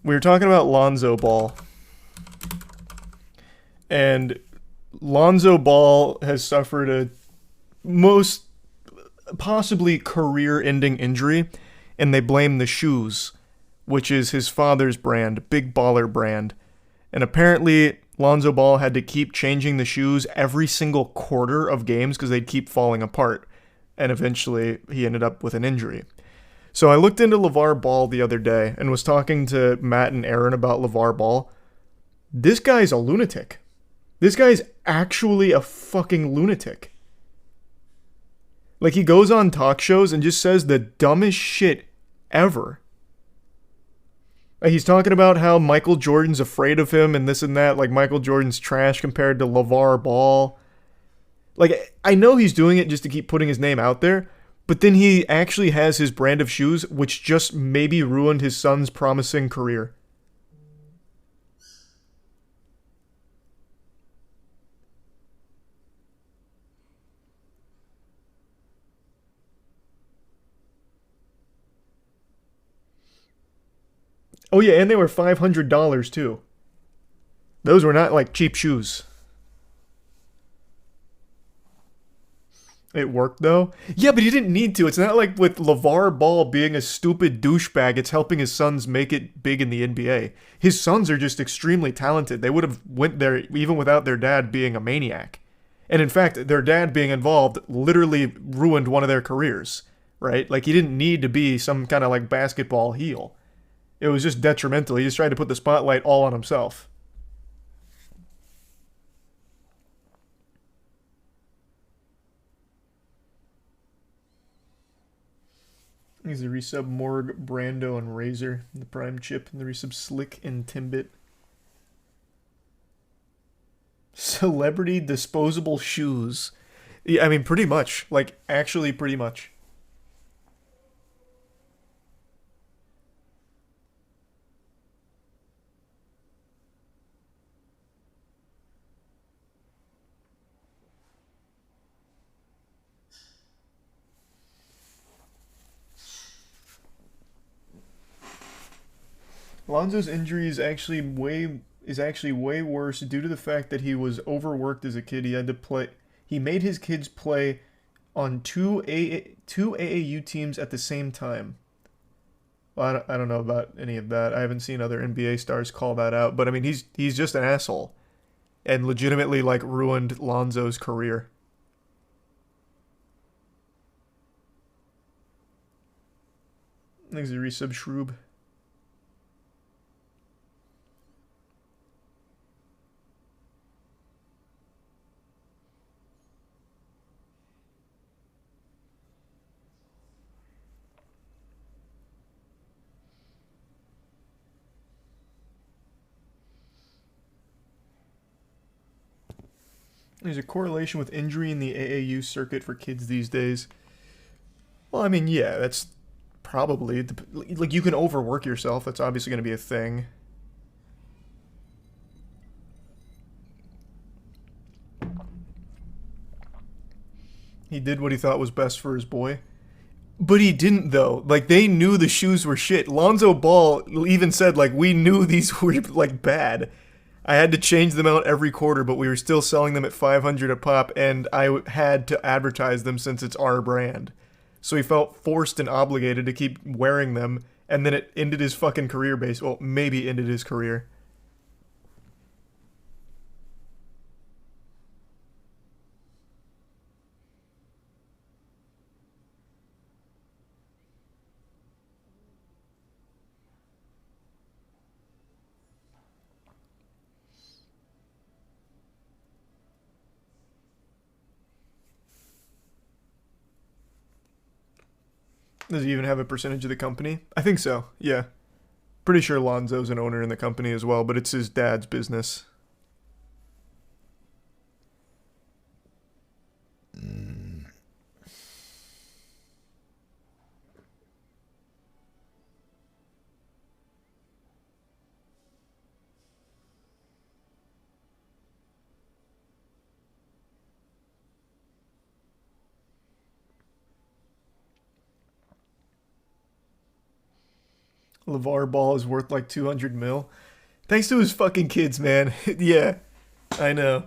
we were talking about Lonzo Ball, and Lonzo Ball has suffered a most possibly career-ending injury, and they blame the shoes, which is his father's brand, Big Baller brand. And apparently, Lonzo Ball had to keep changing the shoes every single quarter of games because they'd keep falling apart. And eventually, he ended up with an injury. So I looked into LaVar Ball the other day and was talking to Matt and Aaron about LaVar Ball. This guy's a lunatic. This guy's actually a fucking lunatic. Like, he goes on talk shows and just says the dumbest shit ever. Like, he's talking about how Michael Jordan's afraid of him and this and that. Like, Michael Jordan's trash compared to LaVar Ball. Like, I know he's doing it just to keep putting his name out there, but then he actually has his brand of shoes, which just maybe ruined his son's promising career. Oh yeah, and they were $500 too. Those were not like cheap shoes. It worked though. Yeah, but he didn't need to. It's not like with LaVar Ball being a stupid douchebag, it's helping his sons make it big in the NBA. His sons are just extremely talented. They would have went there even without their dad being a maniac. And in fact, their dad being involved literally ruined one of their careers, right? Like, he didn't need to be some kind of like basketball heel. It was just detrimental. He just tried to put the spotlight all on himself. He's the resub Morg, Brando, and Razor. The Prime Chip. And the resub Slick and Timbit. Celebrity disposable shoes. Yeah, I mean, pretty much. Like, actually, pretty much. Lonzo's injury is actually way worse due to the fact that he was overworked as a kid. He had to play. He made his kids play on two AAU teams at the same time. Well, I don't know about any of that. I haven't seen other NBA stars call that out. But I mean, he's just an asshole, and legitimately like ruined Lonzo's career. Thanks to resub Shroob. There's a correlation with injury in the AAU circuit for kids these days. Well, I mean, yeah, that's probably like you can overwork yourself. That's obviously going to be a thing. He did what he thought was best for his boy. But he didn't though. Like they knew the shoes were shit. Lonzo Ball even said like we knew these were like bad. I had to change them out every quarter, but we were still selling them at 500 a pop, and I had to advertise them since it's our brand. So he felt forced and obligated to keep wearing them, and then it ended his fucking career base. Well, maybe ended his career. Does he even have a percentage of the company? I think so, yeah. Pretty sure Lonzo's an owner in the company as well, but it's his dad's business. LaVar Ball is worth like 200 mil. Thanks to his fucking kids, man. Yeah, I know.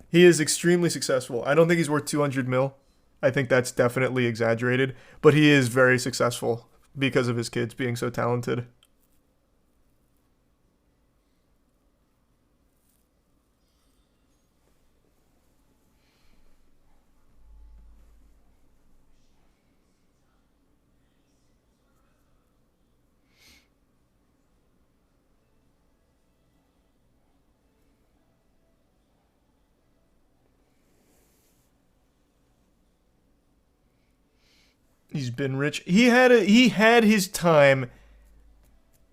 He is extremely successful. I don't think he's worth 200 mil. I think that's definitely exaggerated, but he is very successful because of his kids being so talented. He's been rich. He had his time.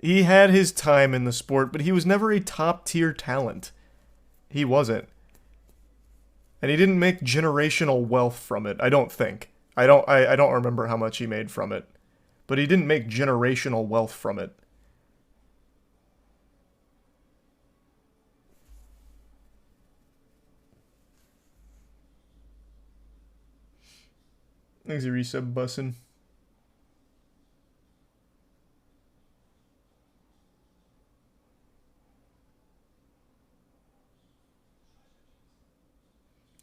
He had his time in the sport, but he was never a top tier talent. He wasn't. And he didn't make generational wealth from it, I don't think. I don't remember how much he made from it. But he didn't make generational wealth from it. Thanks a resub bussin'.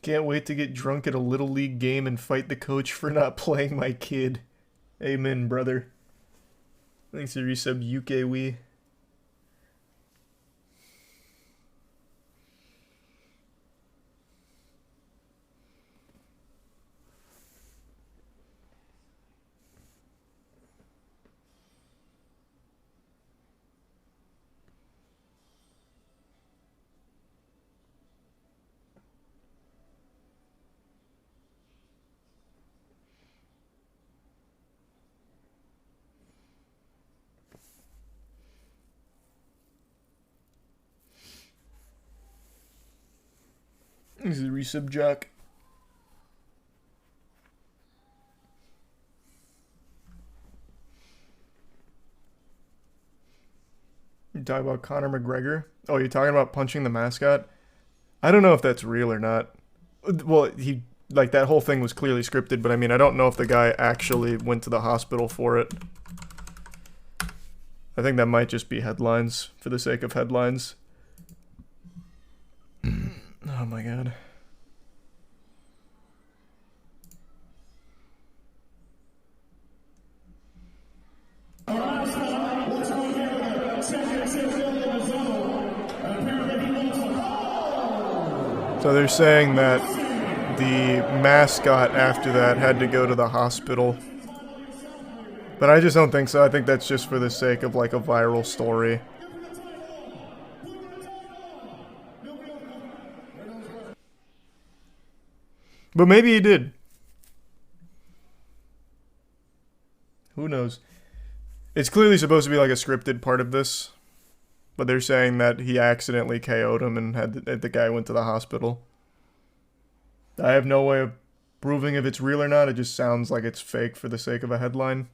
Can't wait to get drunk at a Little League game and fight the coach for not playing my kid. Amen, brother. Thanks a resub UKW. This is a resub jock. You talking about Conor McGregor? Oh, you're talking about punching the mascot? I don't know if that's real or not. Well, he like that whole thing was clearly scripted, but I mean, I don't know if the guy actually went to the hospital for it. I think that might just be headlines for the sake of headlines. Oh my god. So they're saying that the mascot after that had to go to the hospital. But I just don't think so. I think that's just for the sake of like a viral story. But maybe he did. Who knows? It's clearly supposed to be like a scripted part of this. But they're saying that he accidentally KO'd him and had the guy went to the hospital. I have no way of proving if it's real or not. It just sounds like it's fake for the sake of a headline.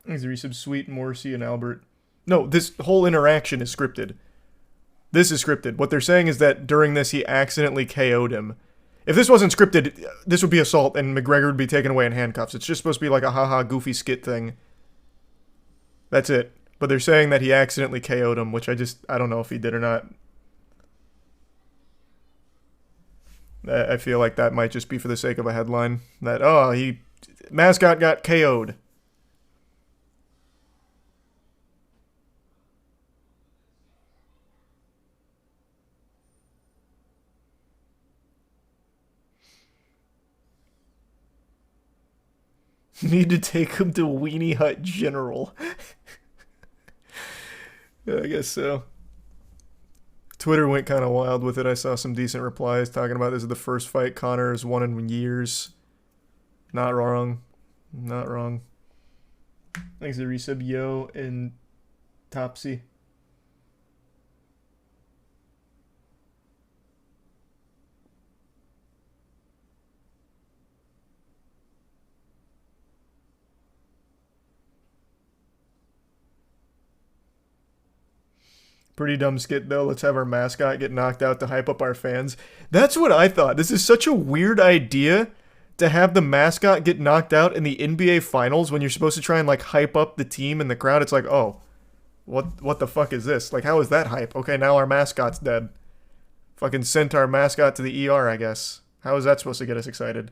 Is there some sweet Morrissey and Albert? No, this whole interaction is scripted. This is scripted. What they're saying is that during this he accidentally KO'd him. If this wasn't scripted, this would be assault and McGregor would be taken away in handcuffs. It's just supposed to be like a haha goofy skit thing. That's it. But they're saying that he accidentally KO'd him, which I don't know if he did or not. I feel like that might just be for the sake of a headline. That, oh, Mascot got KO'd. Need to take him to Weenie Hut General. I guess so. Twitter went kind of wild with it. I saw some decent replies talking about this is the first fight Conor has won in years. Not wrong. Not wrong. Thanks to resub Yo and Topsy. Pretty dumb skit though. Let's have our mascot get knocked out to hype up our fans. That's what I thought. This is such a weird idea to have the mascot get knocked out in the NBA finals when you're supposed to try and like hype up the team and the crowd. It's like, "Oh, what the fuck is this? Like how is that hype? Okay, now our mascot's dead. Fucking sent our mascot to the ER, I guess. How is that supposed to get us excited?"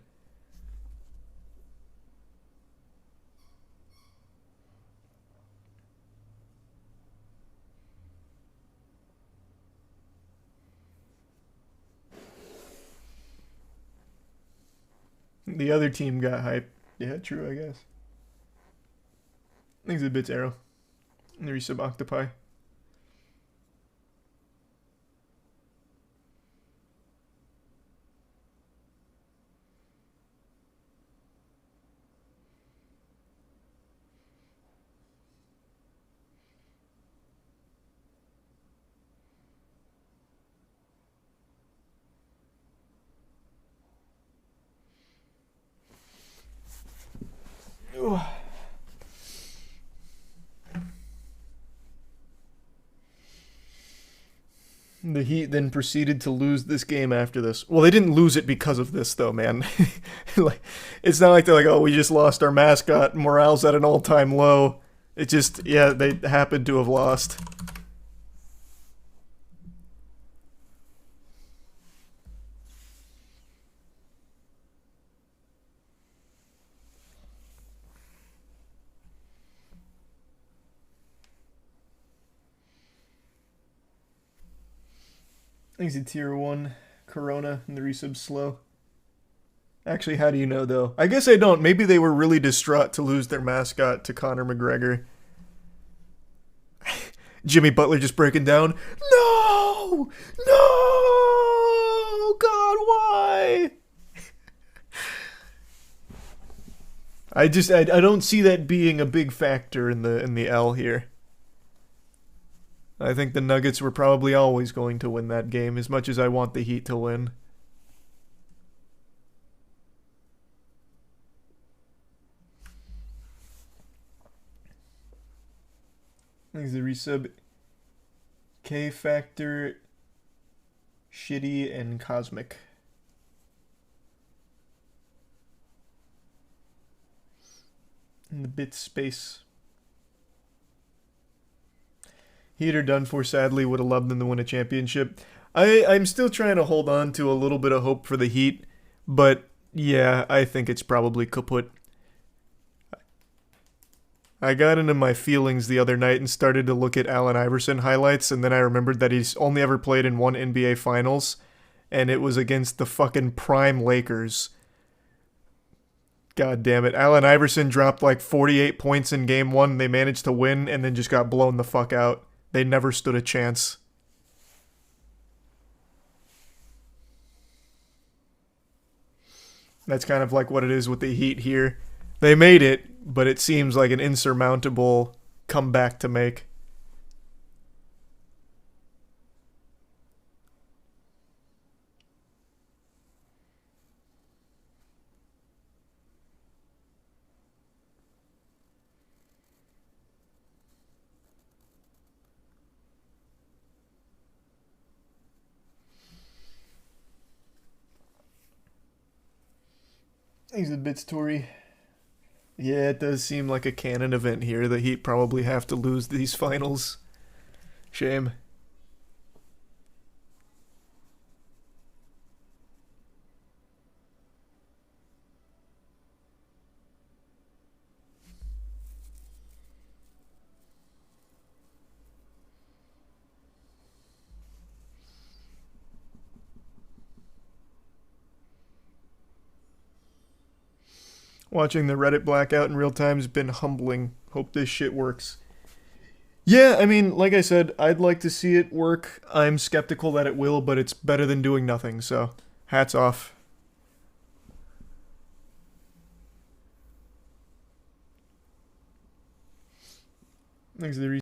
The other team got hype. Yeah, true, I guess. Exhibits arrow. And the resub octopi. Ooh. The Heat then proceeded to lose this game after this. Well, they didn't lose it because of this, though, man. Like, it's not like they're like, "Oh, we just lost our mascot. Morale's at an all-time low." It just, yeah, they happened to have lost. He's a tier 1 Corona and the resub's slow. Actually, how do you know, though? I guess I don't. Maybe they were really distraught to lose their mascot to Conor McGregor. Jimmy Butler just breaking down. No! No! God, why? I don't see that being a big factor in the L here. I think the Nuggets were probably always going to win that game as much as I want the Heat to win. Thanks the resub. K Factor, Shitty, and Cosmic. In the bit space. Heat are done for, sadly. Would have loved them to win a championship. I'm still trying to hold on to a little bit of hope for the Heat, but yeah, I think it's probably kaput. I got into my feelings the other night and started to look at Allen Iverson highlights, and then I remembered that he's only ever played in one NBA Finals, and it was against the fucking prime Lakers. God damn it. Allen Iverson dropped like 48 points in game 1. They managed to win and then just got blown the fuck out. They never stood a chance. That's kind of like what it is with the Heat here. They made it, but it seems like an insurmountable comeback to make. He's a bit story. Yeah, it does seem like a canon event here. The Heat probably have to lose these finals. Shame. Watching the Reddit blackout in real time has been humbling. Hope this shit works. Yeah, I mean, like I said, I'd like to see it work. I'm skeptical that it will, but it's better than doing nothing, so hats off. Thanks to the